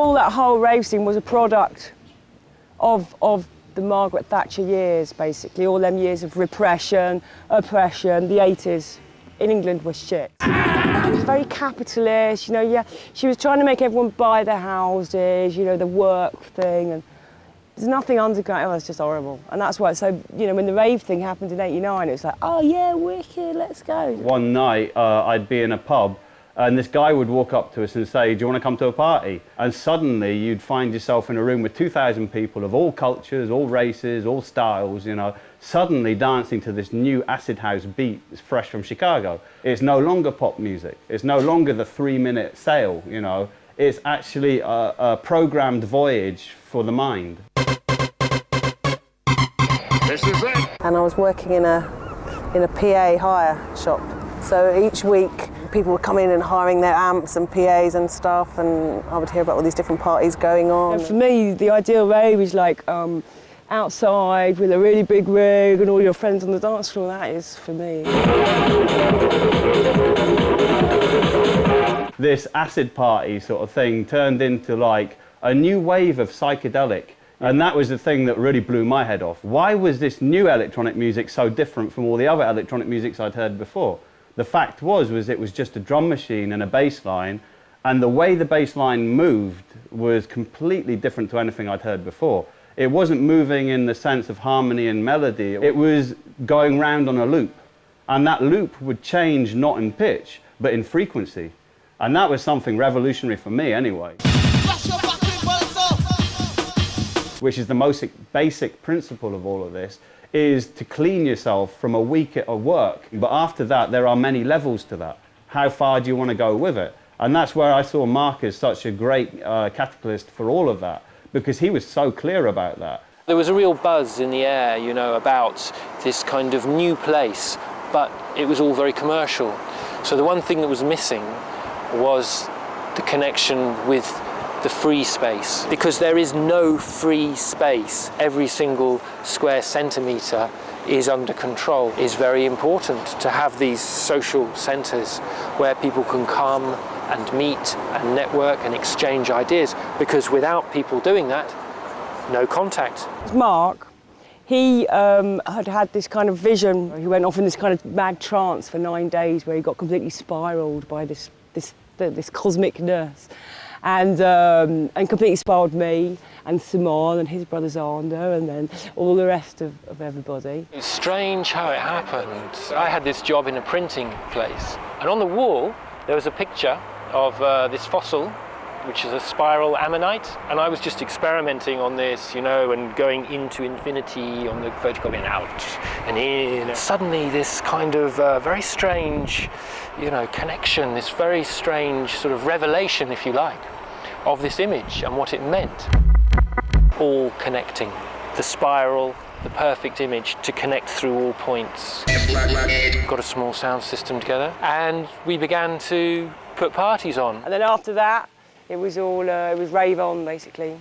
all that whole rave scene was a product of the Margaret Thatcher years, basically, all them years of repression, oppression. The 80s in England was shit. It was very capitalist, you know, yeah. She was trying to make everyone buy their houses, you know, the work thing, and there's nothing underground. Oh, it's just horrible. And that's why, so, you know, when the rave thing happened in '89, it was like, oh yeah, wicked, let's go. One night, I'd be in a pub, and this guy would walk up to us and say, do you want to come to a party? And suddenly you'd find yourself in a room with 2,000 people of all cultures, all races, all styles, you know, suddenly dancing to this new acid house beat that's fresh from Chicago. It's no longer pop music. It's no longer the 3-minute sale, you know. It's actually a programmed voyage for the mind. This is it. And I was working in a PA hire shop. So each week, people would come in and hiring their amps and PAs and stuff, and I would hear about all these different parties going on. And for me, the ideal rave is like outside with a really big rig and all your friends on the dance floor. That is for me. This acid party sort of thing turned into like a new wave of psychedelic. And that was the thing that really blew my head off. Why was this new electronic music so different from all the other electronic musics I'd heard before? The fact was it was just a drum machine and a bass line, and the way the bass line moved was completely different to anything I'd heard before. It wasn't moving in the sense of harmony and melody. It was going round on a loop, and that loop would change not in pitch, but in frequency. And that was something revolutionary for me anyway. Which is the most basic principle of all of this, is to clean yourself from a week at work. But after that, there are many levels to that. How far do you want to go with it? And that's where I saw Mark as such a great catalyst for all of that, because he was so clear about that. There was a real buzz in the air, you know, about this kind of new place, but it was all very commercial. So the one thing that was missing was the connection with the free space, because there is no free space. Every single square centimetre is under control. It's very important to have these social centres where people can come and meet and network and exchange ideas, because without people doing that, no contact. Mark, he had this kind of vision. He went off in this kind of mad trance for 9 days where he got completely spiralled by this cosmic nurse. And completely spiraled me and Simon and his brother Zander and then all the rest of everybody. It's strange how it happened. I had this job in a printing place, and on the wall there was a picture of this fossil, which is a spiral ammonite, and I was just experimenting on this, you know, and going into infinity on the photocopy and out and in. Suddenly this kind of very strange, you know, connection, this very strange sort of revelation, if you like, of this image and what it meant. All connecting. The spiral, the perfect image to connect through all points. Got a small sound system together and we began to put parties on. And then after that, it was all, it was rave on, basically.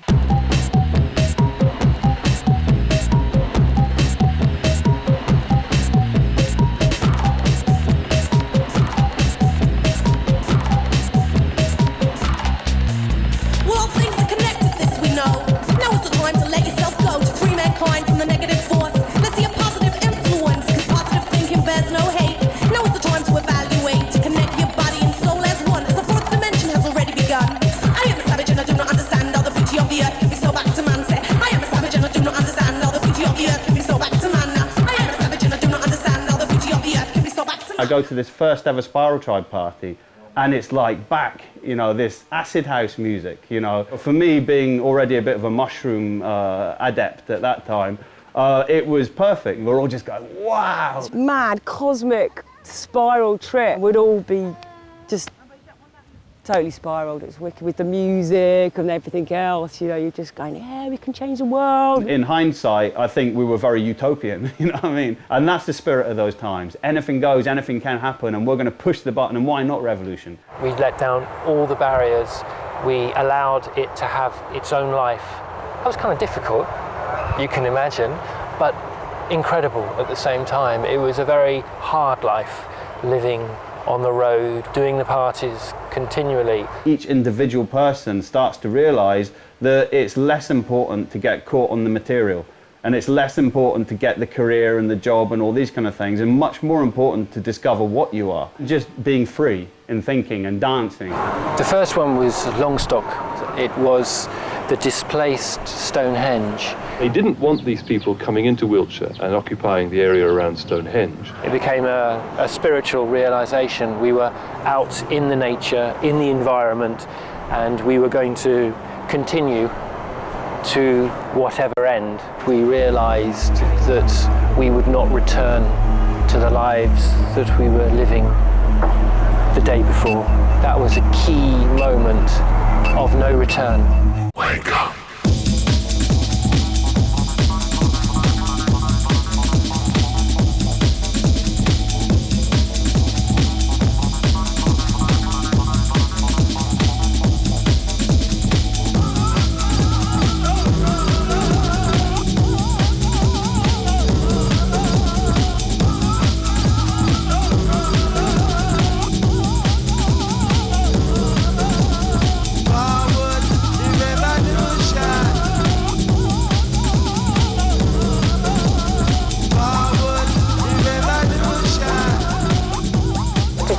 I go to this first ever Spiral Tribe party, and it's like back, you know, this acid house music, you know. For me, being already a bit of a mushroom adept at that time, it was perfect. We're all just going, wow! It's mad, cosmic spiral trip. We'd all be just totally spiraled. It's wicked with the music and everything else, you know, you're just going, yeah, we can change the world. In hindsight, I think we were very utopian, you know what I mean? And that's the spirit of those times. Anything goes, anything can happen, and we're going to push the button, and why not revolution? We let down all the barriers. We allowed it to have its own life. That was kind of difficult, you can imagine, but incredible at the same time. It was a very hard life, living on the road, doing the parties continually. Each individual person starts to realise that it's less important to get caught on the material, and it's less important to get the career and the job and all these kind of things, and much more important to discover what you are. Just being free in thinking and dancing. The first one was Longstock. It was the displaced Stonehenge. They didn't want these people coming into Wiltshire and occupying the area around Stonehenge. It became a spiritual realisation. We were out in the nature, in the environment, and we were going to continue to whatever end. We realised that we would not return to the lives that we were living the day before. That was a key moment of no return. Wake up!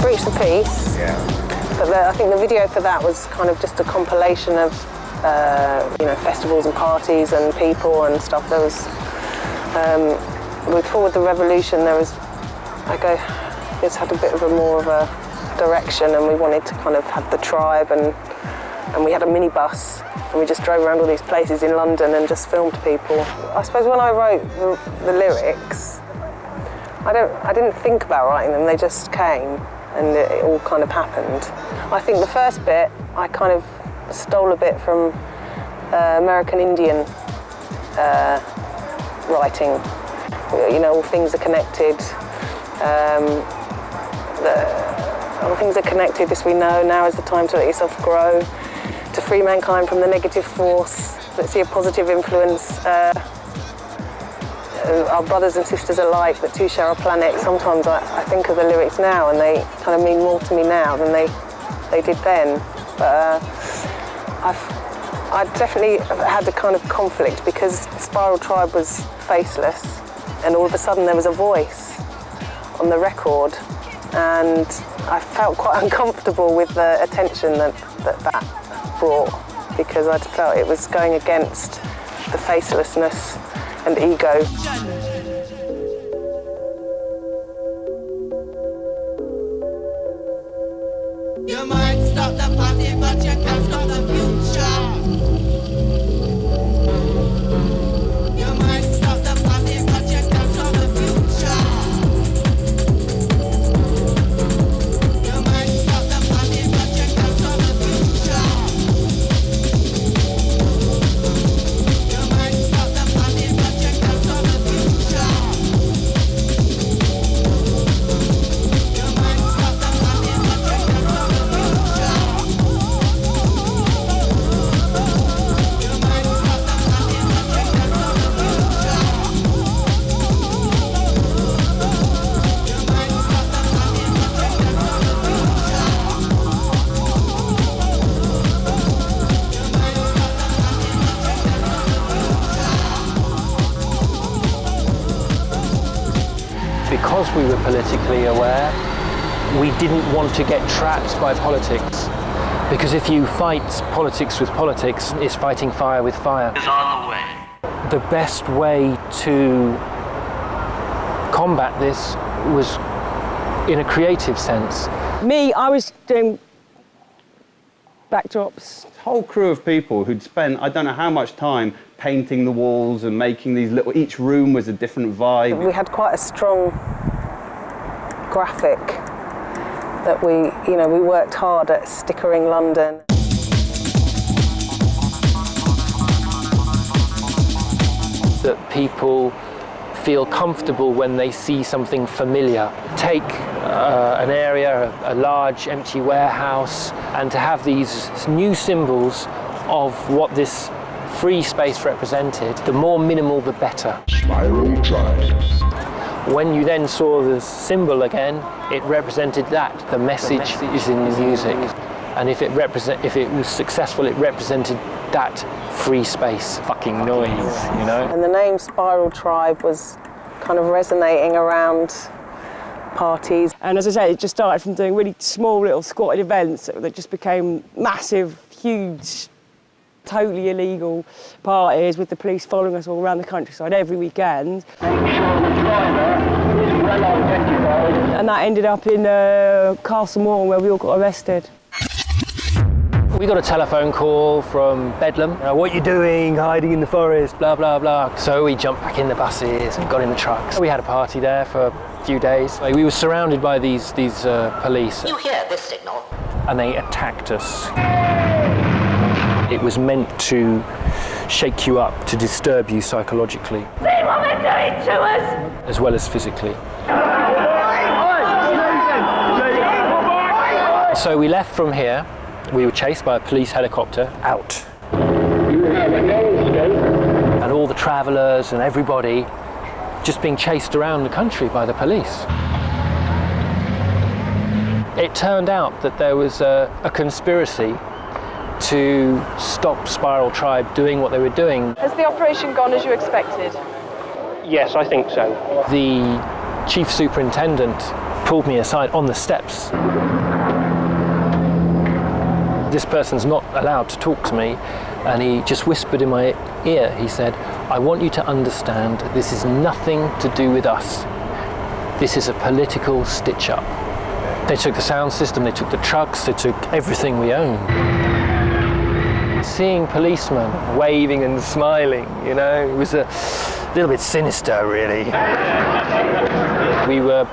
Breach the Peace. Yeah. But I think the video for that was kind of just a compilation of, you know, festivals and parties and people and stuff. There was, with Forward the Revolution, there was, it's had a bit of a more of a direction, and we wanted to kind of have the tribe, and we had a minibus, and we just drove around all these places in London and just filmed people. I suppose when I wrote the lyrics, I didn't think about writing them, they just came. And it all kind of happened. I think the first bit, I kind of stole a bit from American Indian writing. You know, all things are connected. All things are connected, this we know. Now is the time to let yourself grow. To free mankind from the negative force. Let's see a positive influence. Our brothers and sisters alike, that two share a planet. Sometimes I think of the lyrics now and they kind of mean more to me now than they did then. But I definitely had a kind of conflict because Spiral Tribe was faceless, and all of a sudden there was a voice on the record, and I felt quite uncomfortable with the attention that brought, because I felt it was going against the facelessness and ego. You might stop the party, but you can't stop the future. You might stop the party, but you can't stop the future. You might stop the party, but you can't stop the future. You might stop the party, but you can't stop the future. You might stop the party, but you can't stop the future. Because we were politically aware, we didn't want to get trapped by politics. Because if you fight politics with politics, it's fighting fire with fire. Is on the way. The best way to combat this was in a creative sense. Me, I was doing backdrops. Whole crew of people who'd spent I don't know how much time painting the walls and making these little, each room was a different vibe. We had quite a strong graphic that we worked hard at stickering London. That people feel comfortable when they see something familiar. Take an area, a large empty warehouse, and to have these new symbols of what this free space represented, the more minimal the better. Spiral Tribe. When you then saw the symbol again, it represented that. The message is in the music. And if it was successful, it represented that free space. Fucking noise, you know? And the name Spiral Tribe was kind of resonating around parties. And as I say, it just started from doing really small little squatted events that just became massive, huge, totally illegal parties with the police following us all around the countryside every weekend. And that ended up in Castle Moor, where we all got arrested. We got a telephone call from Bedlam. What you doing, hiding in the forest, blah, blah, blah. So we jumped back in the buses and got in the trucks. We had a party there for a few days. We were surrounded by these police. You hear this signal? And they attacked us. It was meant to shake you up, to disturb you psychologically. See what they're doing to us! As well as physically. So we left from here. We were chased by a police helicopter out. And all the travellers and everybody just being chased around the country by the police. It turned out that there was a conspiracy to stop Spiral Tribe doing what they were doing. Has the operation gone as you expected? Yes, I think so. The chief superintendent pulled me aside on the steps. This person's not allowed to talk to me, and he just whispered in my ear. He said, I want you to understand this is nothing to do with us. This is a political stitch-up. They took the sound system, they took the trucks, they took everything we owned. Seeing policemen waving and smiling, you know, it was a little bit sinister, really. We were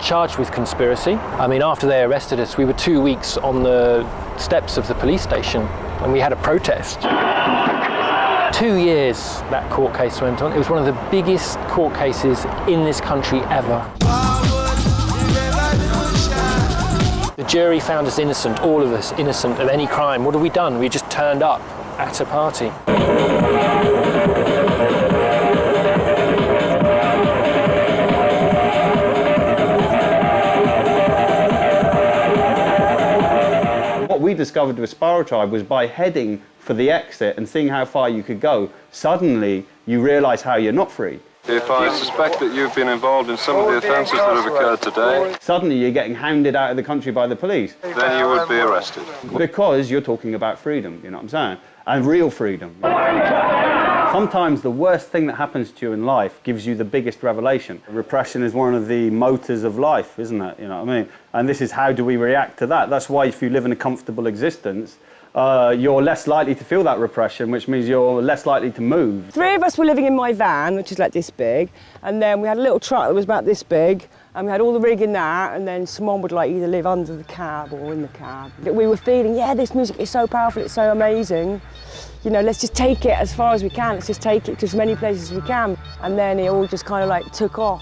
charged with conspiracy. I mean, after they arrested us, we were 2 weeks on the steps of the police station, and we had a protest. 2 years that court case went on. It was one of the biggest court cases in this country ever. The jury found us innocent, all of us innocent of any crime. What had we done? We just turned up at a party. What we discovered with Spiral Tribe was by heading for the exit and seeing how far you could go, suddenly you realise how you're not free. If I suspect that you've been involved in some of the offences that have occurred today, Suddenly you're getting hounded out of the country by the police. then you would be arrested. Because you're talking about freedom, you know what I'm saying? And real freedom. Sometimes the worst thing that happens to you in life gives you the biggest revelation. Repression is one of the motors of life, isn't it? You know what I mean? And this is how do we react to that? That's why if you live in a comfortable existence, you're less likely to feel that repression, which means you're less likely to move. 3 of us were living in my van, which is like this big, and then we had a little truck that was about this big, and we had all the rig in that, and then someone would like either live under the cab or in the cab. We were feeling, yeah, this music is so powerful, it's so amazing. You know, let's just take it as far as we can, let's just take it to as many places as we can. And then it all just kind of like took off.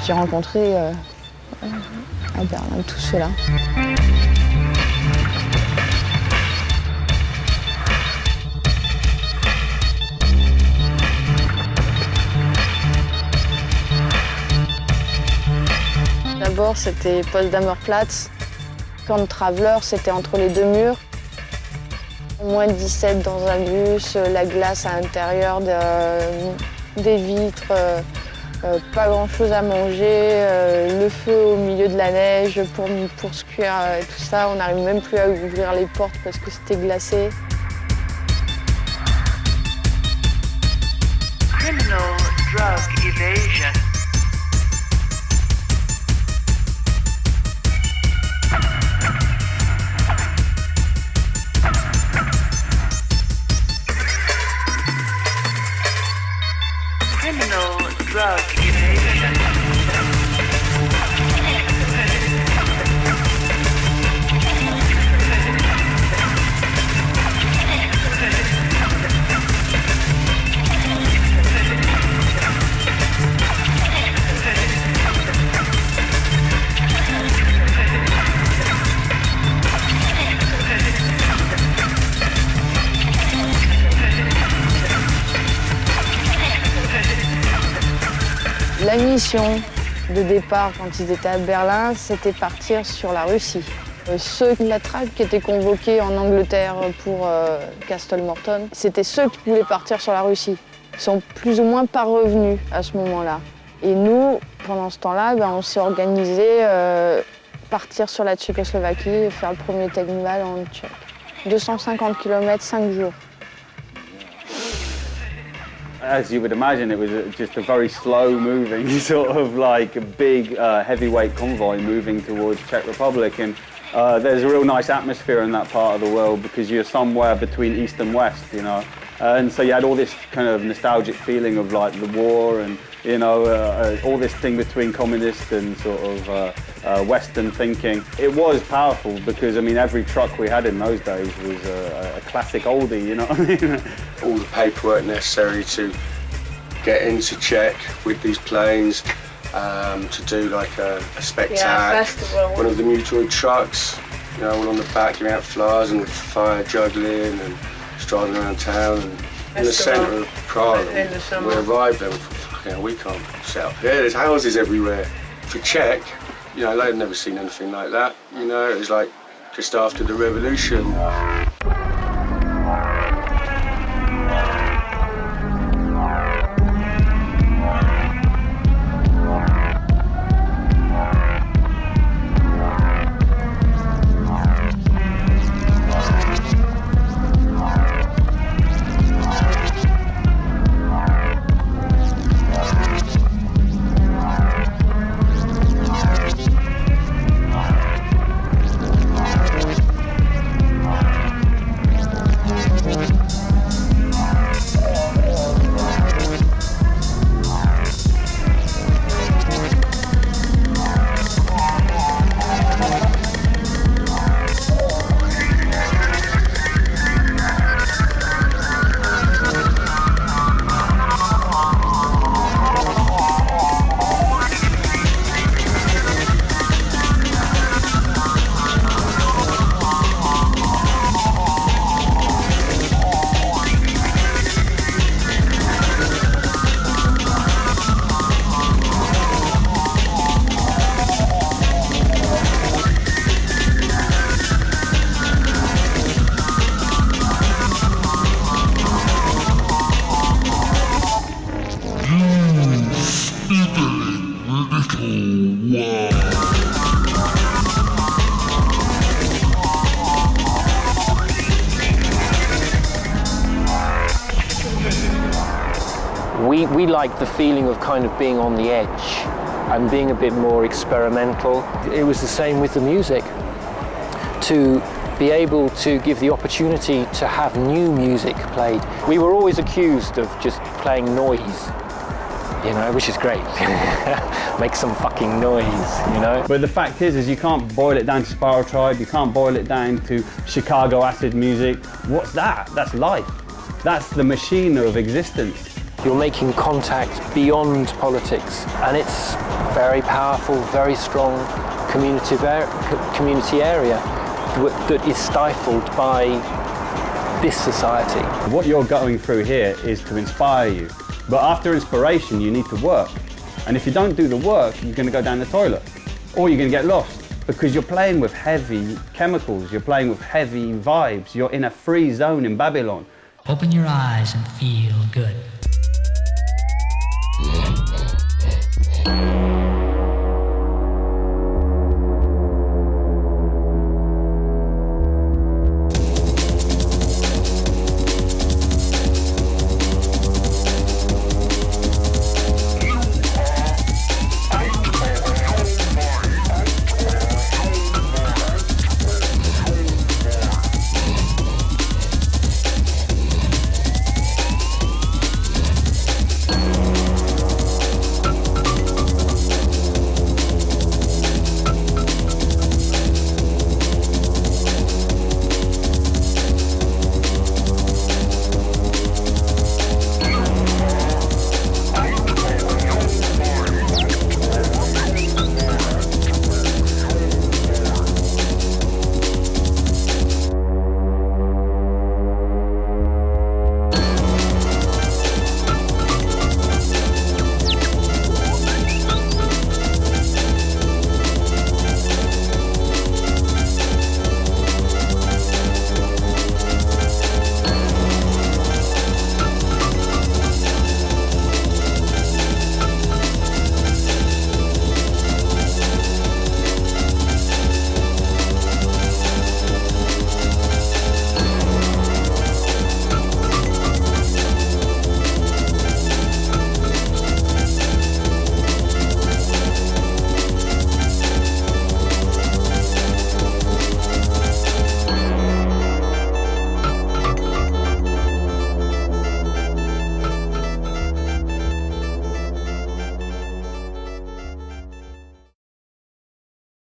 J'ai rencontré à Berlin tout cela. D'abord, c'était Potsdamer-Platz. Camp Traveler, c'était entre les deux murs. Moins 17 dans un bus, la glace à l'intérieur, des vitres, pas grand-chose à manger, le feu au milieu de la neige pour se cuire et tout ça. On n'arrive même plus à ouvrir les portes parce que c'était glacé. Criminal drug evasion. Criminal drug evasion. La mission de départ quand ils étaient à Berlin, c'était partir sur la Russie. La traque qui était convoquée en Angleterre pour Castle Morton, c'était ceux qui voulaient partir sur la Russie. Ils sont plus ou moins pas revenus à ce moment-là. Et nous, pendant ce temps-là, on s'est organisé partir sur la Tchécoslovaquie et faire le premier technival en Tchèque. 250 km, 5 jours. As you would imagine, it was just a very slow-moving, sort of like a big heavyweight convoy moving towards Czech Republic. And there's a real nice atmosphere in that part of the world because you're somewhere between east and west, you know. And so you had all this kind of nostalgic feeling of like the war and, you know, all this thing between communist and sort of Western thinking. It was powerful because, I mean, every truck we had in those days was a classic oldie, you know what I mean? All the paperwork necessary to get into Czech with these planes, to do like a spectacle. One of the Mutoroid trucks, you know, all on the back, giving out flowers and fire juggling and driving around town. And in the centre of Prague, we arrived there and thought, fucking hell, we can't set up here. There's houses everywhere. For Czech, you know, they'd never seen anything like that. You know, it was like just after the revolution. We liked the feeling of kind of being on the edge and being a bit more experimental. It was the same with the music. To be able to give the opportunity to have new music played. We were always accused of just playing noise, you know, which is great. Make some fucking noise, you know. But the fact is you can't boil it down to Spiral Tribe, you can't boil it down to Chicago acid music. What's that? That's life. That's the machine of existence. You're making contact beyond politics, and it's very powerful, very strong community area that is stifled by this society. What you're going through here is to inspire you, but after inspiration you need to work, and if you don't do the work you're going to go down the toilet or you're going to get lost because you're playing with heavy chemicals, you're playing with heavy vibes, you're in a free zone in Babylon. Open your eyes and feel good.